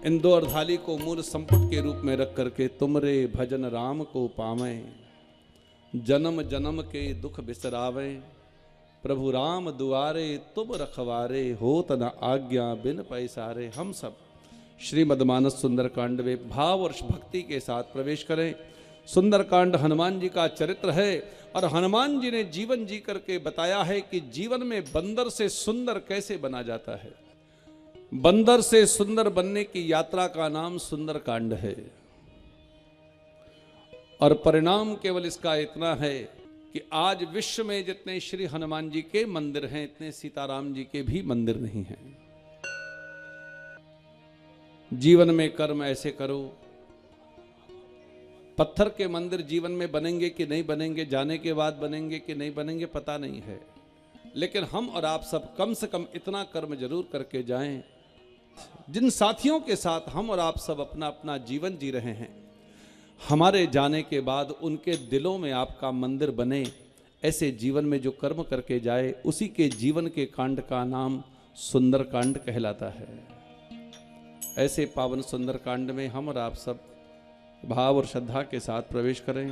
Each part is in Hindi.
इन दो अर्धाली को मूल संपुट के रूप में रख करके तुमरे भजन राम को पावे, जन्म जन्म के दुख बिसरावे, प्रभु राम दुआरे तुम रखवारे, होत न आज्ञा बिन पैसारे। हम सब श्रीमद्मानस सुंदरकांड में भाव और भक्ति के साथ प्रवेश करें। सुंदरकांड हनुमान जी का चरित्र है और हनुमान जी ने जीवन जी करके बताया है कि जीवन में बंदर से सुंदर कैसे बना जाता है। बंदर से सुंदर बनने की यात्रा का नाम सुंदरकांड है और परिणाम केवल इसका इतना है कि आज विश्व में जितने श्री हनुमान जी के मंदिर हैं इतने सीताराम जी के भी मंदिर नहीं हैं। जीवन में कर्म ऐसे करो, पत्थर के मंदिर जीवन में बनेंगे कि नहीं बनेंगे, जाने के बाद बनेंगे कि नहीं बनेंगे पता नहीं है, लेकिन हम और आप सब कम से कम इतना कर्म जरूर करके जाएं। जिन साथियों के साथ हम और आप सब अपना अपना जीवन जी रहे हैं, हमारे जाने के बाद उनके दिलों में आपका मंदिर बने। ऐसे जीवन में जो कर्म करके जाए उसी के जीवन के कांड का नाम सुंदरकांड कहलाता है। ऐसे पावन सुंदरकांड में हम और आप सब भाव और श्रद्धा के साथ प्रवेश करें।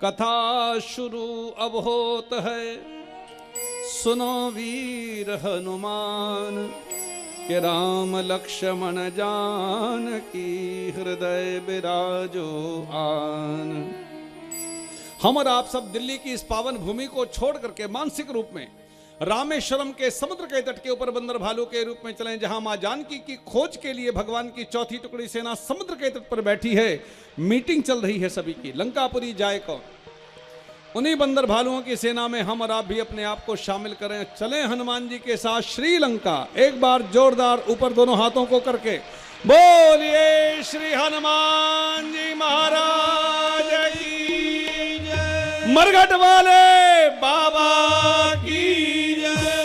कथा शुरू अब होत है, सुनो वीर हनुमान, के राम लक्ष्मण जान की हृदय विराजो आन। हम और आप सब दिल्ली की इस पावन भूमि को छोड़ करके मानसिक रूप में रामेश्वरम के समुद्र के तट के ऊपर बंदर भालू के रूप में चलें, जहां मां जानकी की खोज के लिए भगवान की चौथी टुकड़ी सेना समुद्र के तट पर बैठी है। मीटिंग चल रही है सभी की, लंकापुरी जाए कौन। उन्हीं बंदर भालुओं की सेना में हम और आप भी अपने आप को शामिल करें। चलें हनुमान जी के साथ श्रीलंका। एक बार जोरदार ऊपर दोनों हाथों को करके बोलिए श्री हनुमान जी महाराज की जय, मरघट वाले बाबा की जय।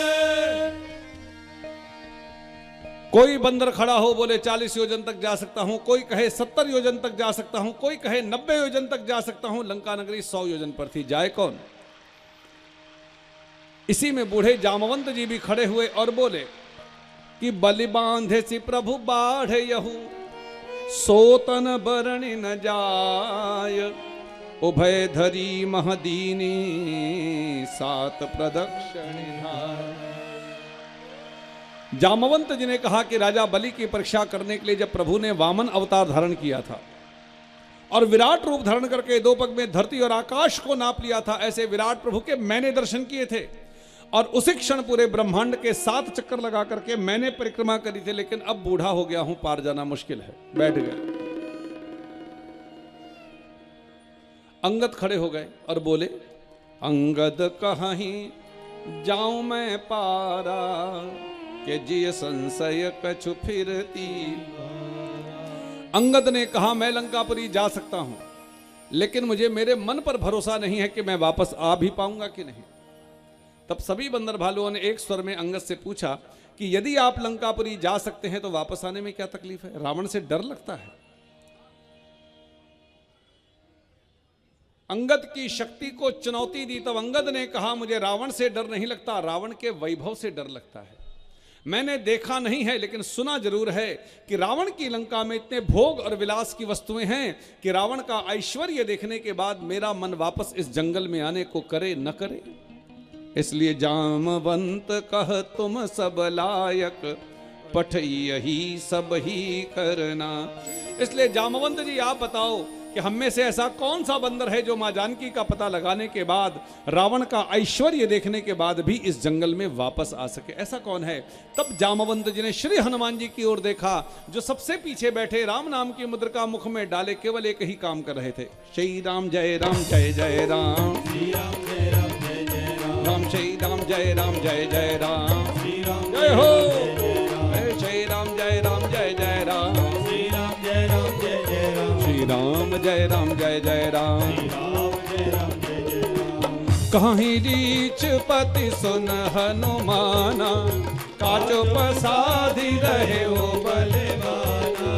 कोई बंदर खड़ा हो बोले 40 योजन तक जा सकता हूं, कोई कहे 70 योजन तक जा सकता हूं, कोई कहे 90 योजन तक जा सकता हूं। लंका नगरी 100 योजन पर थी, जाए कौन। इसी में बूढ़े जामवंत जी भी खड़े हुए और बोले कि बलि बांधे सी प्रभु बाढ़ यहू, सोतन बरणी न जाय, उभय धरी महदीनी सात प्रदक्षिण। जामवंत जी ने कहा कि राजा बलि की परीक्षा करने के लिए जब प्रभु ने वामन अवतार धारण किया था और विराट रूप धारण करके दो पग में धरती और आकाश को नाप लिया था, ऐसे विराट प्रभु के मैंने दर्शन किए थे और उसी क्षण पूरे ब्रह्मांड के 7 चक्कर लगा करके मैंने परिक्रमा करी थी। लेकिन अब बूढ़ा हो गया हूं, पार जाना मुश्किल है। बैठ गए। अंगद खड़े हो गए और बोले अंगद कहीं जाऊं मैं पारा, के जिय संशय कछु फिरती। अंगद ने कहा मैं लंकापुरी जा सकता हूं, लेकिन मुझे मेरे मन पर भरोसा नहीं है कि मैं वापस आ भी पाऊंगा कि नहीं। तब सभी बंदर भालुओं ने एक स्वर में अंगद से पूछा कि यदि आप लंकापुरी जा सकते हैं तो वापस आने में क्या तकलीफ है, रावण से डर लगता है। अंगद की शक्ति को चुनौती दी। तब अंगद ने कहा मुझे रावण से डर नहीं लगता, रावण के वैभव से डर लगता है। मैंने देखा नहीं है लेकिन सुना जरूर है कि रावण की लंका में इतने भोग और विलास की वस्तुएं हैं कि रावण का ऐश्वर्य देखने के बाद मेरा मन वापस इस जंगल में आने को करे न करे। इसलिए जामवंत कह तुम सब लायक, पठ यही सब ही करना। इसलिए जामवंत जी आप बताओ कि हम में से ऐसा कौन सा बंदर है जो मां जानकी का पता लगाने के बाद, रावण का ऐश्वर्य देखने के बाद भी इस जंगल में वापस आ सके, ऐसा कौन है। तब जामवंत जी ने श्री हनुमान जी की ओर देखा जो सबसे पीछे बैठे राम नाम की मुद्रिका मुख में डाले केवल एक ही काम कर रहे थे, श्री राम जय राम जय जय राम, श्री राम जय राम जय जय राम, राम श्री राम जय राम जय जय राम, श्री राम जय हो, श्री राम जय राम जय जय राम, श्री राम जय राम जय जय राम, श्री राम जय राम जय जय राम, कहीं रीच पति सुन हनुमाना, काचो पसाधी रहे ओ बलवाना,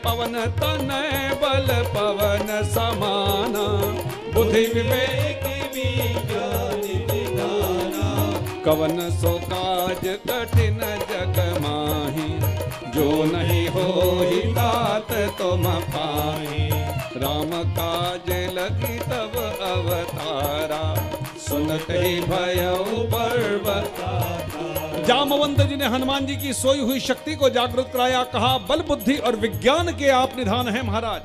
पवन तनय बल पवन समाना, बुद्धि विवेक विज्ञान निधाना, कवन सो काज कठिन जग माही, जो नहीं हो हिता तुम पाए, राम काज लगी तब अवतारा, सुनते ही भयउ पर्वत। जामवंत जी ने हनुमान जी की सोई हुई शक्ति को जागृत कराया, कहा बल बुद्धि और विज्ञान के आप निधान है महाराज।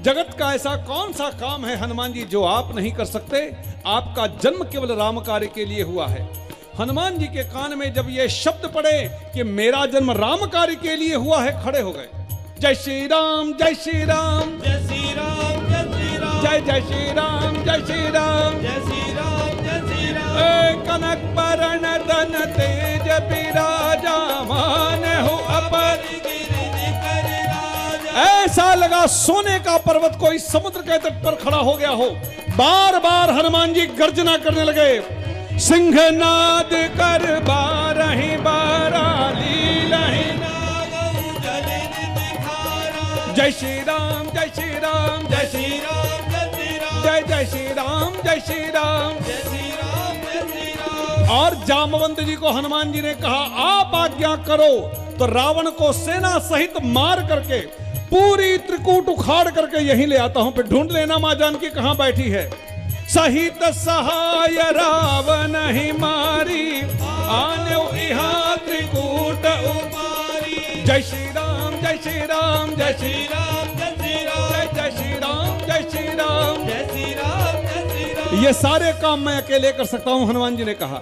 जगत का ऐसा कौन सा काम है हनुमान जी जो आप नहीं कर सकते? आपका जन्म केवल राम कार्य के लिए हुआ है। हनुमान जी के कान में जब ये शब्द पड़े कि मेरा जन्म राम कार्य के लिए हुआ है, खड़े हो गए। जय श्री राम, जय श्री राम, जय श्री राम, जय श्री राम, जय जय श्री राम, जय श्री राम, जय श्री राम, जय श्री राम। कनक बरन तन तेज बिराजा, मान हो अपर गिरिधि कर राजा। ऐसा लगा सोने का पर्वत कोई समुद्र के तट पर खड़ा हो गया हो। बार बार हनुमान जी गर्जना करने लगे, सिंहनाद कर बारहि बारा लीलहि, जय श्री राम, जय श्री राम, जय श्री राम, जय श्री राम, जय जय श्री राम, जय श्री राम, जय श्री राम, जय श्री राम। और जामवंत जी को हनुमान जी ने कहा आप आज्ञा करो तो रावण को सेना सहित मार करके पूरी त्रिकूट उखाड़ करके यहीं ले आता हूं। फिर ढूंढ लेना मां जानकी कहां बैठी है। सहित सहाय रावण ही मारी, आने इहा त्रिकूट उमारी। जय श्री राम, जय श्री राम, जय श्री राम, जय श्री राम, जय श्री राम, जय श्री राम, जय श्री राम, जय श्री राम। ये सारे काम मैं अकेले कर सकता हूं, हनुमान जी ने कहा।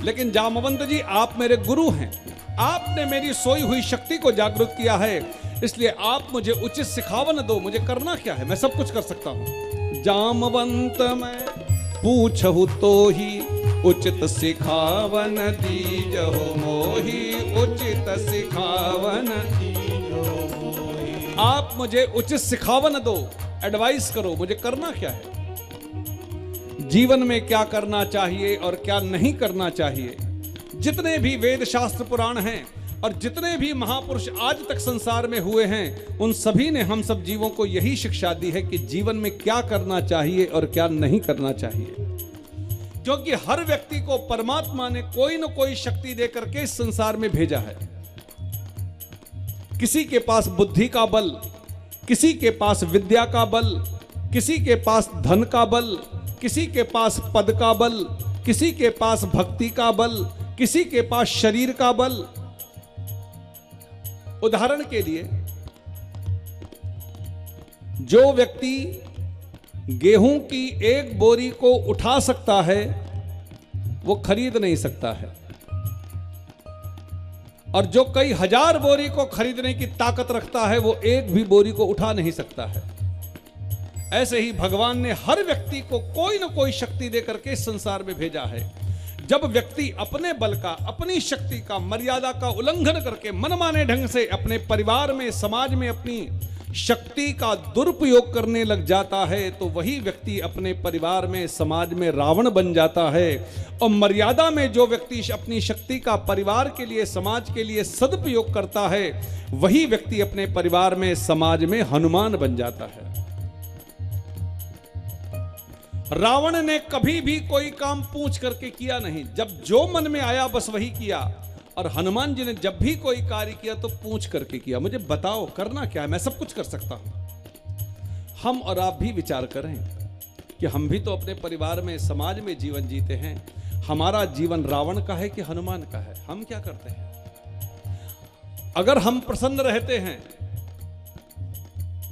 लेकिन जामवंत जी आप मेरे गुरु हैं, आपने मेरी सोई हुई शक्ति को जागृत किया है, इसलिए आप मुझे उचित सिखावन दो। मुझे करना क्या है? मैं सब कुछ कर सकता हूं। जामवंत मैं पूछहु तो ही, उचित सिखावन दीजहु मोहि, उचित सिखावन दीजहु मोहि। आप मुझे उचित सिखावन दो, एडवाइस करो, मुझे करना क्या है, जीवन में क्या करना चाहिए और क्या नहीं करना चाहिए। जितने भी वेद शास्त्र पुराण हैं और जितने भी महापुरुष आज तक संसार में हुए हैं, उन सभी ने हम सब जीवों को यही शिक्षा दी है कि जीवन में क्या करना चाहिए और क्या नहीं करना चाहिए। क्योंकि हर व्यक्ति को परमात्मा ने कोई न कोई शक्ति देकर के इस संसार में भेजा है। किसी के पास बुद्धि का बल, किसी के पास विद्या का बल, किसी के पास धन का बल, किसी के पास पद का बल, किसी के पास भक्ति का बल, किसी के पास शरीर का बल। उदाहरण के लिए, जो व्यक्ति गेहूं की एक बोरी को उठा सकता है वो खरीद नहीं सकता है, और जो कई हजार बोरी को खरीदने की ताकत रखता है वो एक भी बोरी को उठा नहीं सकता है। ऐसे ही भगवान ने हर व्यक्ति को कोई न कोई शक्ति देकर के इस संसार में भेजा है। जब व्यक्ति अपने बल का, अपनी शक्ति का, मर्यादा का उल्लंघन करके मनमाने ढंग से अपने परिवार में, समाज में अपनी शक्ति का दुरुपयोग करने लग जाता है, तो वही व्यक्ति अपने परिवार में, समाज में रावण बन जाता है। और मर्यादा में जो व्यक्ति अपनी शक्ति का परिवार के लिए, समाज के लिए सदुपयोग करता है, वही व्यक्ति अपने परिवार में, समाज में हनुमान बन जाता है। रावण ने कभी भी कोई काम पूछ करके किया नहीं, जब जो मन में आया बस वही किया। और हनुमान जी ने जब भी कोई कार्य किया तो पूछ करके किया, मुझे बताओ करना क्या है, मैं सब कुछ कर सकता हूं। हम और आप भी विचार करें कि हम भी तो अपने परिवार में, समाज में जीवन जीते हैं। हमारा जीवन रावण का है कि हनुमान का है? हम क्या करते हैं? अगर हम प्रसन्न रहते हैं,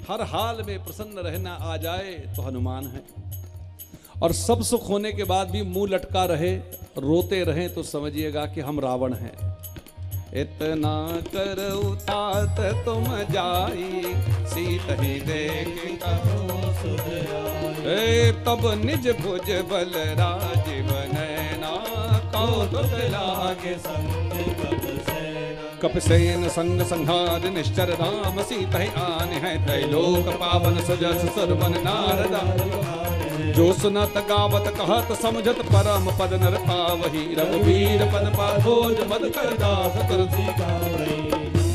हर हाल में प्रसन्न रहना आ जाए तो हनुमान है, और सब सुख होने के बाद भी मुंह लटका रहे, रोते रहे, तो समझिएगा कि हम रावण हैं। इतना करऊ तात तुम जाई, सीत ही देख कहो सुध आई। तब निज भुज बल राजीव नैना, कौतुक लागे संग कपसेना। कपसेन संग संहार निश्चर धाम, सीत ही आने हैं त्रैलोक पावन, सुजस सुरवन नारदा। जो सुनत गावत कहत समझत, परम पद नर पावही। रघुवीर पद पाथोज मद कर दास तुलसी गावई।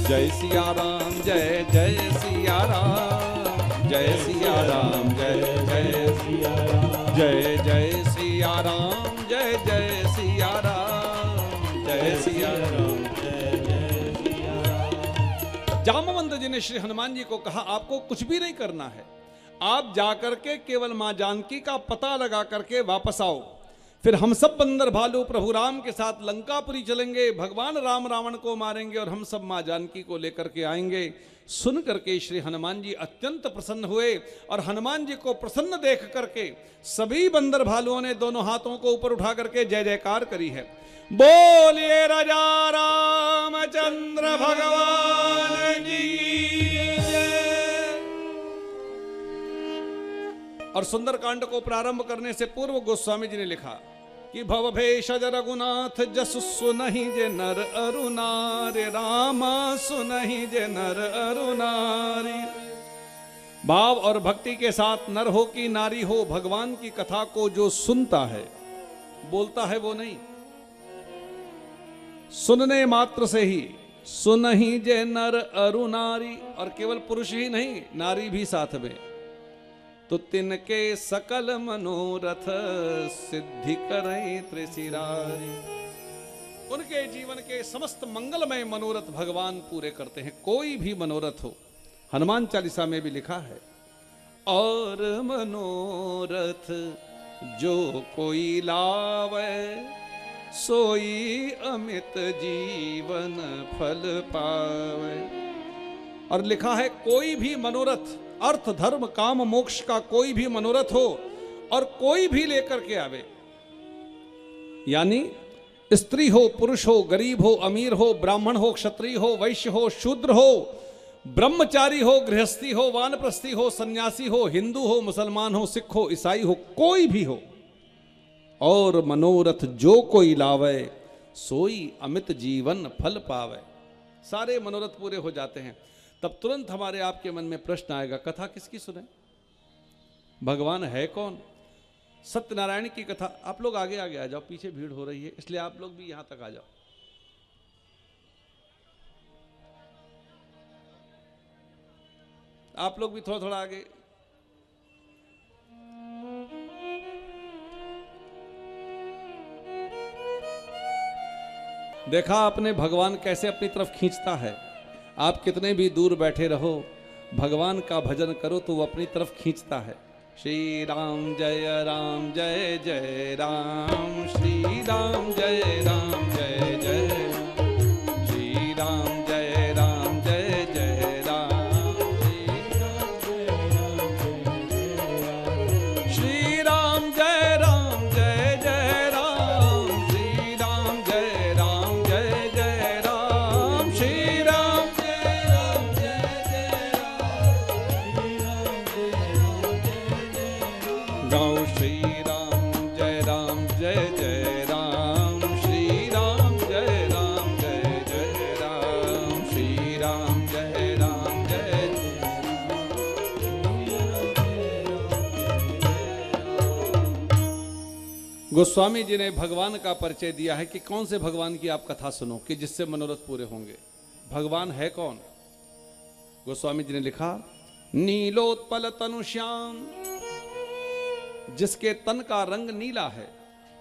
जय सिया राम, जय जय सिया राम, जय सिया राम, जय जय सिया राम, जय जय सिया राम, जय जय सिया राम, जय सिया राम, जय जय सिया राम। जामवंत जी ने श्री हनुमान जी को कहा आपको कुछ भी नहीं करना है, आप जाकर के केवल मां जानकी का पता लगा करके वापस आओ, फिर हम सब बंदर भालू प्रभु राम के साथ लंकापुरी चलेंगे, भगवान राम रावण को मारेंगे और हम सब मां जानकी को लेकर के आएंगे। सुन करके श्री हनुमान जी अत्यंत प्रसन्न हुए और हनुमान जी को प्रसन्न देख करके सभी बंदर भालुओं ने दोनों हाथों को ऊपर उठा करके जय जयकार करी है। बोलिए राजा रामचंद्र भगवान की जय। और सुंदरकांड को प्रारंभ करने से पूर्व गोस्वामी जी ने लिखा कि भवभेषज रघुनाथ जसु सुनहि जे नर अरु नारी, रामा सुनहि जे नर अरु नारी। भाव और भक्ति के साथ नर हो कि नारी हो, भगवान की कथा को जो सुनता है, बोलता है वो नहीं, सुनने मात्र से ही सुनहि जे नर अरु नारी, और केवल पुरुष ही नहीं नारी भी साथ में, तो तिनके सकल मनोरथ सिद्धि करई त्रिशिरारी। उनके जीवन के समस्त मंगलमय मनोरथ भगवान पूरे करते हैं, कोई भी मनोरथ हो। हनुमान चालीसा में भी लिखा है, और मनोरथ जो कोई लावे सोई अमित जीवन फल पावे। और लिखा है कोई भी मनोरथ, अर्थ धर्म काम मोक्ष का कोई भी मनोरथ हो और कोई भी लेकर के आवे, यानी स्त्री हो पुरुष हो, गरीब हो अमीर हो, ब्राह्मण हो क्षत्रिय हो, वैश्य हो शूद्र हो, ब्रह्मचारी हो गृहस्थी हो, वानप्रस्थी हो, सन्यासी हो, हिंदू हो मुसलमान हो, सिख हो ईसाई हो, कोई भी हो, और मनोरथ जो कोई लावे सोई अमित जीवन फल पावे। सारे मनोरथ पूरे हो जाते हैं। तब तुरंत हमारे आपके मन में प्रश्न आएगा, कथा किसकी सुने, भगवान है कौन? सत्यनारायण की कथा। आप लोग आगे आगे आ जाओ, पीछे भीड़ हो रही है, इसलिए आप लोग भी यहां तक आ जाओ। आप लोग भी थोड़ा थोड़ा आगे। देखा आपने भगवान कैसे अपनी तरफ खींचता है। आप कितने भी दूर बैठे रहो, भगवान का भजन करो तो वो अपनी तरफ खींचता है। श्री राम जय राम जय जय राम, श्री राम जय राम जय जय राम, श्री राम जय राम जय जय राम, श्री राम जय राम जय जय राम, श्री राम जय राम जय जय राम, श्री राम जय राम जय जय राम, गाओ श्री राम जय राम जय जय राम, श्री राम जय राम जय जय राम, श्री राम जय राम जय गोस्वामी जी ने भगवान का परिचय दिया है कि कौन से भगवान की आप कथा सुनो कि जिससे मनोरथ पूरे होंगे। भगवान है कौन? गोस्वामी जी ने लिखा, नीलोत्पल तनु श्याम, जिसके तन का रंग नीला है,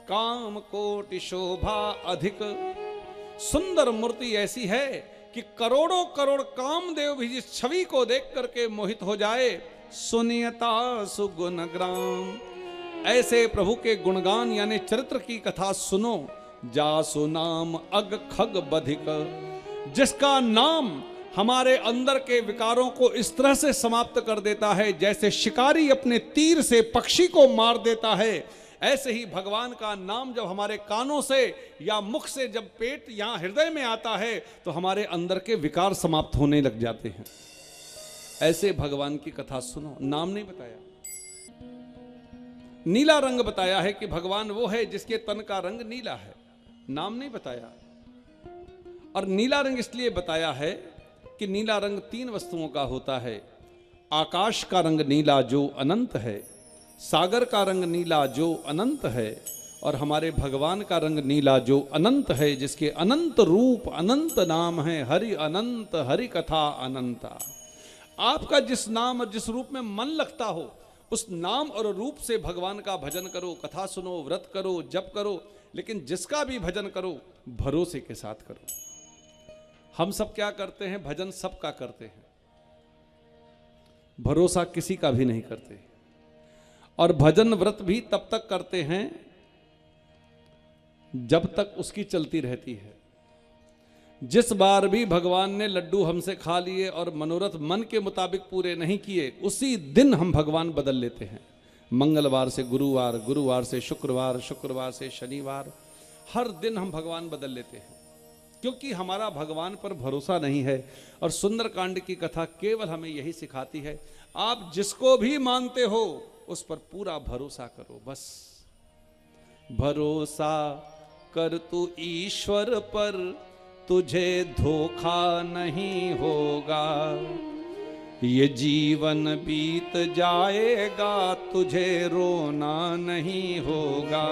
काम कोटि शोभा अधिक, सुंदर मूर्ति ऐसी है कि करोड़ों करोड़ कामदेव भी जिस छवि को देख करके मोहित हो जाए। सुनियता सुगुण ग्राम, ऐसे प्रभु के गुणगान यानी चरित्र की कथा सुनो। जासु नाम अग खग बधिक, जिसका नाम हमारे अंदर के विकारों को इस तरह से समाप्त कर देता है जैसे शिकारी अपने तीर से पक्षी को मार देता है, ऐसे ही भगवान का नाम जब हमारे कानों से या मुख से जब पेट या हृदय में आता है तो हमारे अंदर के विकार समाप्त होने लग जाते हैं। ऐसे भगवान की कथा सुनो। नाम नहीं बताया, नीला रंग बताया है कि भगवान वो है जिसके तन का रंग नीला है, नाम नहीं बताया। और नीला रंग इसलिए बताया है कि नीला रंग तीन वस्तुओं का होता है। आकाश का रंग नीला जो अनंत है, सागर का रंग नीला जो अनंत है, और हमारे भगवान का रंग नीला जो अनंत है, जिसके अनंत रूप अनंत नाम है। हरि अनंत हरि कथा अनंता। आपका जिस नाम और जिस रूप में मन लगता हो उस नाम और रूप से भगवान का भजन करो, कथा सुनो, व्रत करो, जप करो, लेकिन जिसका भी भजन करो भरोसे के साथ करो। हम सब क्या करते हैं? भजन सबका करते हैं, भरोसा किसी का भी नहीं करते। और भजन व्रत भी तब तक करते हैं जब तक उसकी चलती रहती है। जिस बार भी भगवान ने लड्डू हमसे खा लिए और मनोरथ मन के मुताबिक पूरे नहीं किए, उसी दिन हम भगवान बदल लेते हैं। मंगलवार से गुरुवार, गुरुवार से शुक्रवार, शुक्रवार से शनिवार, हर दिन हम भगवान बदल लेते हैं, क्योंकि हमारा भगवान पर भरोसा नहीं है। और सुंदरकांड की कथा केवल हमें यही सिखाती है, आप जिसको भी मानते हो उस पर पूरा भरोसा करो। बस भरोसा कर तू ईश्वर पर, तुझे धोखा नहीं होगा। ये जीवन बीत जाएगा, तुझे रोना नहीं होगा।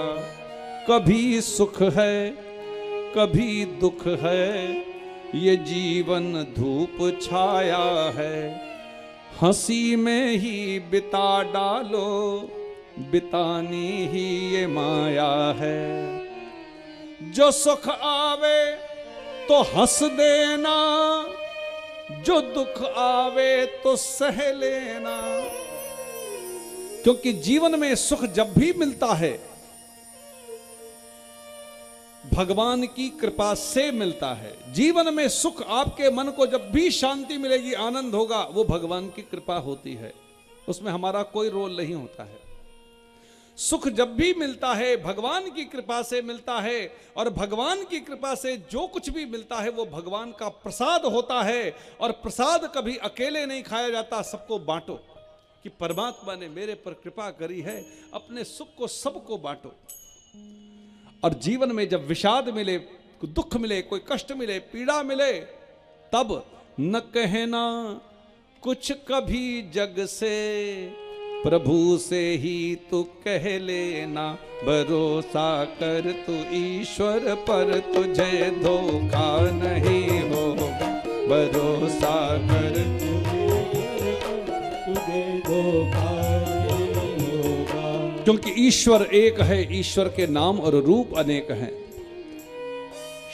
कभी सुख है कभी दुख है, ये जीवन धूप छाया है। हंसी में ही बिता डालो, बितानी ही ये माया है। जो सुख आवे तो हंस देना, जो दुख आवे तो सह लेना। क्योंकि जीवन में सुख जब भी मिलता है भगवान की कृपा से मिलता है। जीवन में सुख आपके मन को जब भी शांति मिलेगी, आनंद होगा, वो भगवान की कृपा होती है, उसमें हमारा कोई रोल नहीं होता है। सुख जब भी मिलता है भगवान की कृपा से मिलता है, और भगवान की कृपा से जो कुछ भी मिलता है वो भगवान का प्रसाद होता है। और प्रसाद कभी अकेले नहीं खाया जाता, सबको बांटो, कि परमात्मा ने मेरे पर कृपा करी है, अपने सुख को सबको बांटो। और जीवन में जब विषाद मिले, दुख मिले, कोई कष्ट मिले, पीड़ा मिले, तब न कहना कुछ कभी जग से, प्रभु से ही तू कह लेना। भरोसा कर तू ईश्वर पर, तुझे धोखा नहीं होगा। भरोसा कर तुझे धोखा नहीं होगा। क्योंकि ईश्वर एक है, ईश्वर के नाम और रूप अनेक हैं।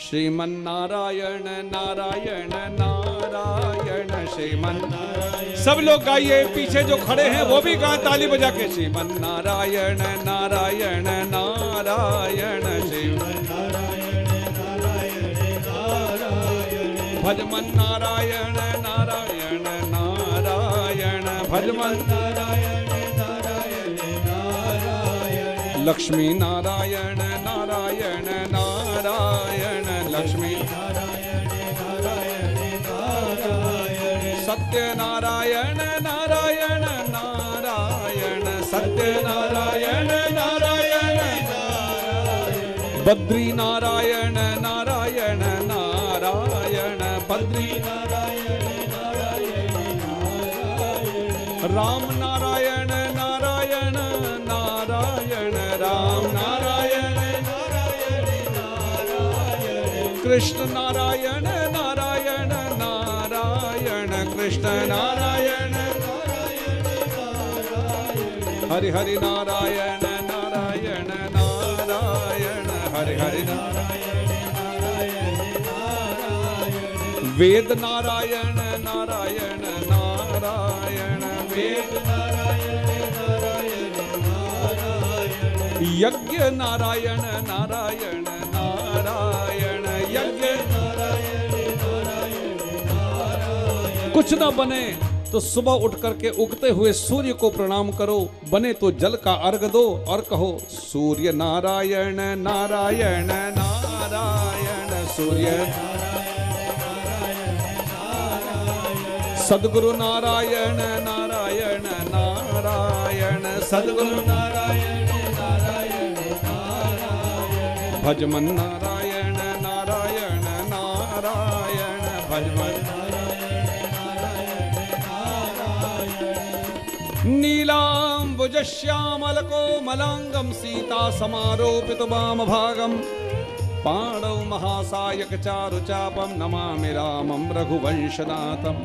श्रीमन नारायण नारायण नारायण श्रीमन नारायण। सब लोग गाइए, पीछे जो खड़े हैं वो भी गाएं ताली बजा के। श्रीमन नारायण नारायण नारायण श्रीमन नारायण नारायण नारायण। भजमन नारायण नारायण नारायण भजमन नारायण नारायण नारायण। लक्ष्मी नारायण नारायण नारायण लक्ष्मी नारायण नारायण नारायण। सत्य नारायण नारायण नारायण सत्य नारायण नारायण नारायण। बद्री नारायण नारायण नारायण बद्री नारायण नारायण नारायण। राम नारायण नारायण नारायण राम नारायण नारायण नारायण। कृष्ण नारायण नारायण नारायण कृष्ण नारायण नारायण नारायण। हरि हरि नारायण नारायण नारायण हरि हरि नारायण नारायण नारायण। वेद नारायण नारायण नारायण वेद नारायण नारायण नारायण। यज्ञ नारायण नारायण नारायण यज्ञ नारायण नारायण नारायण। कुछ न बने तो सुबह उठ करके उगते हुए सूर्य को प्रणाम करो, बने तो जल का अर्घ दो और कहो सूर्य नारायण नारायण नारायण सूर्य सद्गुरु नारायण नारायण नारायण सद्गुरु नारायण नारायण नारायण। भजमन नारायण नारायण नारायण भजमन नारायण नारायण नारायण। नीलाम्बुज श्यामल कोमलांगं सीता समारोपित वाम भागम। पाणौ महासायक चारु चापम नमामि रामं रघुवंशनाथम।